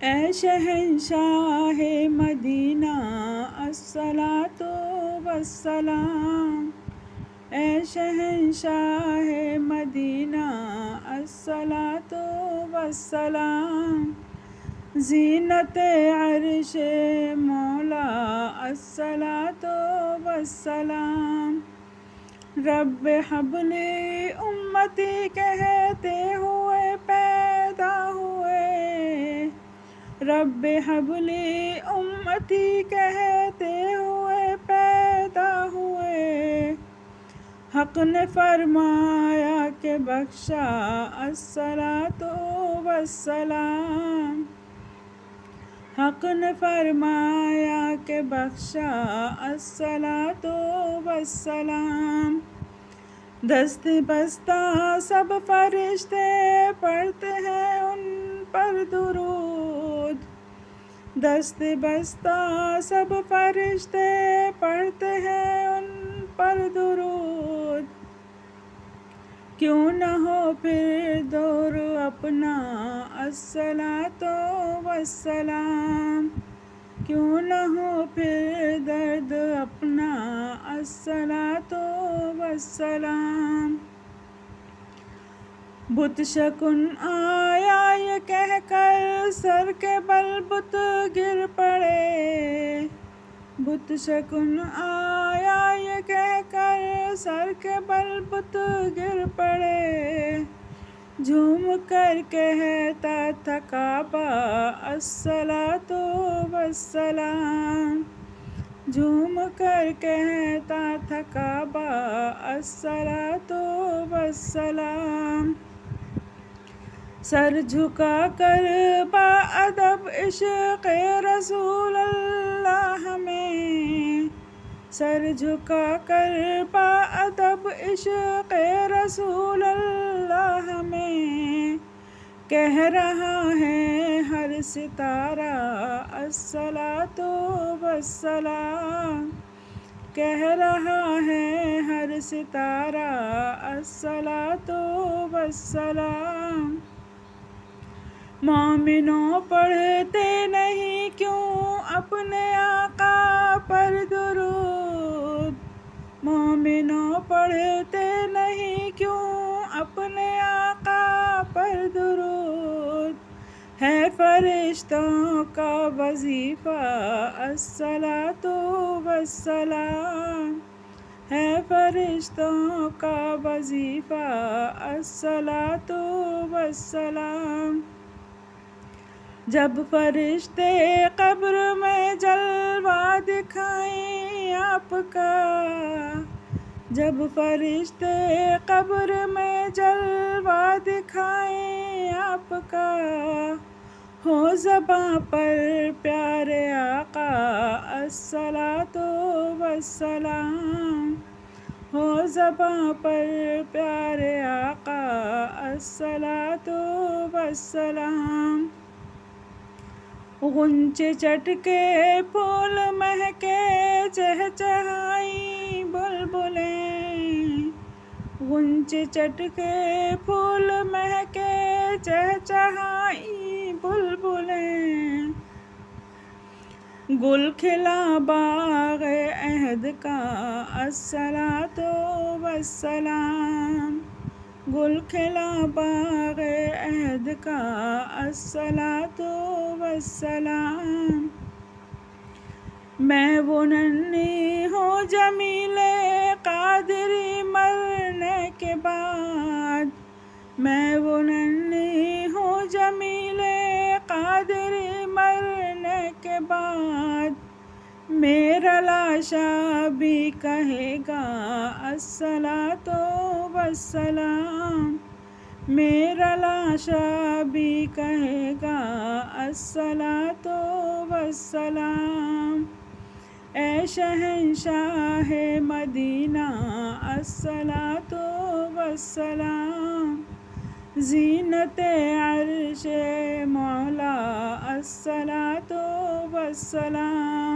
اے شہنشاہ مدینہ الصلاۃ والسلام، اے شہنشاہ مدینہ الصلاۃ والسلام، زینت عرش مولا الصلاۃ والسلام، رب حبلی امتی کہتے ہوئے پیدا ہوئے، رب حبلی امتی کہتے ہوئے پیدا ہوئے، حق نے فرمایا کہ بخشا الصلاۃ والسلام، حق نے فرمایا کہ بخشا الصلاۃ والسلام، دست بستہ سب فرشتے پڑھتے ہیں ان پر درود، دست بستہ سب فرشتے پڑھتے ہیں ان پر درود، کیوں نہ ہو پھر دور اپنا الصلاۃ والسلام، کیوں نہ ہو پھر درد اپنا الصلاۃ والسلام، بت شکن آیا یہ کہہ کر سر کے بل بت گر پڑے، بت شکن آیا یہ کہہ کر سر کے بل بت گر پڑے، جھوم کر کہتا تھا کعبہ الصلاۃ والسلام، جھوم کر کہتا تھا کعبہ الصلاۃ والسلام، سر جھکا کر با ادب عشق رسول اللہ میں، سر جھکا کر با ادب عشق رسول اللہ میں، کہہ رہا ہے ہر ستارہ الصلاۃ والسلام، کہہ رہا ہے ہر ستارہ الصلاۃ والسلام، مومنوں پڑھتے نہیں کیوں اپنے آقا پر درود، مومنوں پڑھتے نہیں کیوں اپنے آقا پر درود، ہے فرشتوں کا وظیفہ الصلاۃ والسلام، ہے فرشتوں کا وظیفہ الصلاۃ والسلام، جب فرشتے قبر میں جلوہ دکھائیں آپ کا، جب فرشتے قبر میں جلوہ دکھائیں آپ کا، ہو زباں پر پیارے آقا الصلاۃ والسلام، ہو زباں پر پیارے آقا الصلاۃ والسلام، غنچے چٹکے پھول مہکے چہچہائیں بلبلیں، غنچے چٹکے پھول مہکے چہچہائیں بلبلیں، گل کھلا باغ عہد کا الصلاۃ والسلام، گل کھلا باغ عہد کا الصلاۃ والسلام، میں وہ ننھی ہوں جمیل قادری مرنے کے بعد، میں وہ ننھی ہوں جمیل قادری مرنے کے بعد، میرا لاشا بھی کہے گا الصلاۃ والسلام، میرا لاشا بھی کہے گا الصلاۃ والسلام، اے شہنشاہ مدینہ الصلاۃ والسلام، زینت عرش مولا الصلاۃ والسلام،